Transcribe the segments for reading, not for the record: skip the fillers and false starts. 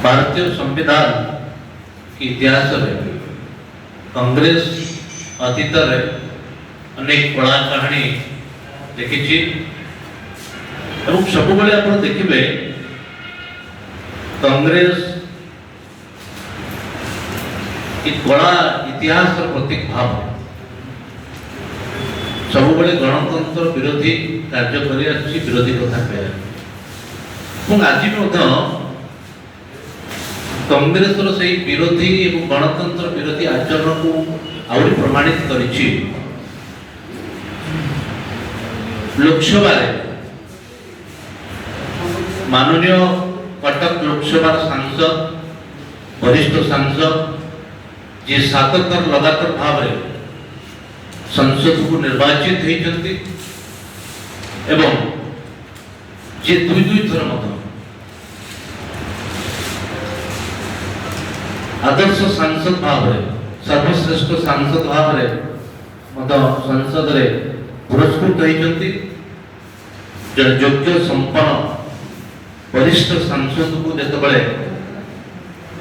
भारतीय संविधान के इतिहास में कांग्रेस अतीत अनेक कला कहानी लिखी सब बेले आप देखिए कांग्रेस कला इतिहास प्रतीक भाव सब बेले गणतंत्र विरोधी कार्य कर विरोधी कथा कह आज कांग्रेस से विरोधी एवं गणतंत्र विरोधी आचरण को आउरी प्रमाणित करिछि। लोकसभा माननीय कटक लोकसभा सांसद वरिष्ठ सांसद जे 7 थर लगातार भाव संसद को निर्वाचित होती एवं जे दुई थर मत आदर्श सांसद भाव सर्वश्रेष्ठ सांसद भाव संसद रे पुरस्कृत होती जन योग्य संपन्न वरिष्ठ सांसद को जिते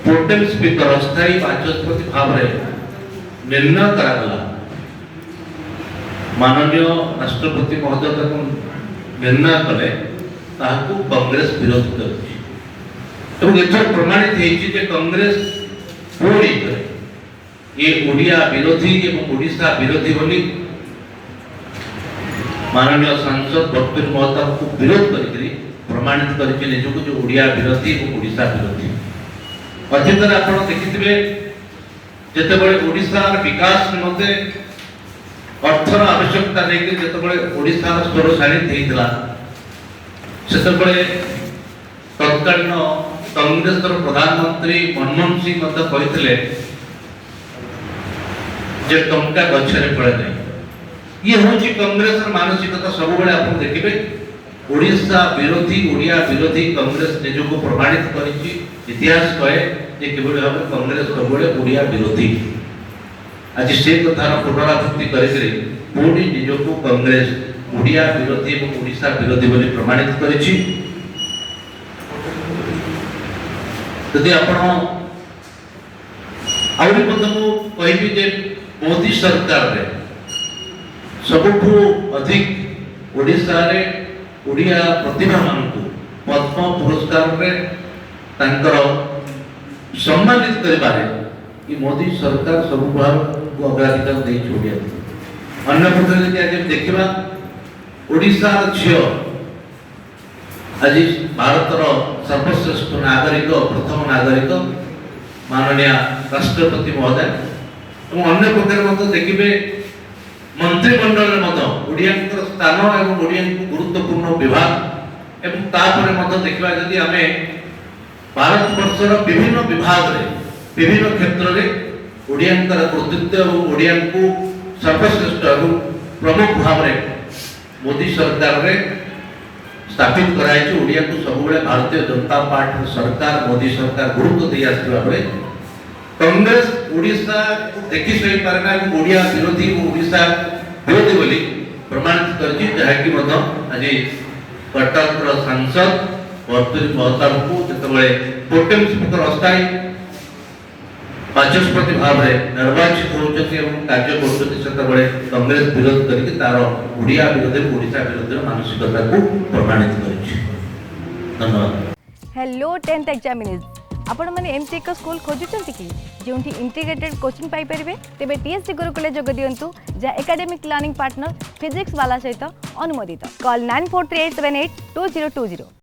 प्रोटेम स्पीकर अस्थायी बाचस्पति भाव निर्णय करागला माननीय राष्ट्रपति महोदय को निर्णय कले कांग्रेस विरोध कर प्रमाणित है कांग्रेस पूरी ये ओडिया विरोधी एवं ओडिशा विरोधी बोली माननीय सांसद भक्ति महताब को विरोध कर प्रमाणित कर निजक जो ओडिया विरोधी और ओडिशा विरोधी अतीत आप देखिए जितेबले ओडिशा विकास निमंते अर्थर आवश्यकता नहीं जितेबले ओडिशा स्वरशाली होता से तत्कालीन कांग्रेस प्रधानमंत्री मनमोहन सिंह कहते टंका गच्छे पड़े नहीं ये हूँ कांग्रेस मानसिकता सब बेले आप देखिए ओडिशा विरोधी ओडिया विरोधी कांग्रेस निजक प्रमाणित कर इतिहास कहे कि किभली भाव कांग्रेस सब बेले ओडिया विरोधी आज से कथार पुनरावृत्ति कर पुणी निजक कांग्रेस ओडिया विरोधी और ओडिशा विरोधी बोली प्रमाणित करिछि। यदि मोदी सरकार रे सबुठू अधिक ओडिशा रे ओडिया प्रतिभा मान पद्म पुरस्कार रे सम्मानित कर मोदी सरकार सब को अग्राधिकार देडिया अन्य प्रकार आज देखा ओडिशा झील आज भारतर सर्वश्रेष्ठ नागरिक प्रथम नागरिक माननीय राष्ट्रपति महोदय और अन्य प्रकार देखिए मंत्रिमंडल ओडिया स्थान और ओडिया गुरुत्वपूर्ण विभाग एवं देखा जदि आम भारत वर्षर विभिन्न विभाग विभिन्न क्षेत्र में ओडिया कृतित्व और ओडिया को सर्वश्रेष्ठ और प्रमुख भाव मोदी सरकार रे स्थापित कराई ओडिया को सब भारतीय जनता पार्टी सरकार मोदी सरकार गुरुत्व दे आसवा बेले कांग्रेस ओडिशा को देखी सही पारेना ओडिया विरोधी ओडिशा विरोधी बोली प्रमाणित कर आज कटक सांसद भर्तृहरि महताब को जिते प्रोटेम स्पीकर अस्थायी बाचस्पति भाव निर्वाचित होती कार्य कर कांग्रेस विरोध करके तार ओडिया विरोधी ओडिशा विरोधी मानसिकता को प्रमाणित कर। धन्यवाद। हेलो 10th एग्जामिनीज आपण माने एमसी एक स्कूल खोजुचंती कि जोंठी इंटीग्रेटेड कोचिंग पाई परिबे तेबे टीएससी गुरुकुले जोग दियंतु जा एकेडमिक लर्निंग पार्टनर फिजिक्स वाला सहित अनुमोदित कॉल 9438782020।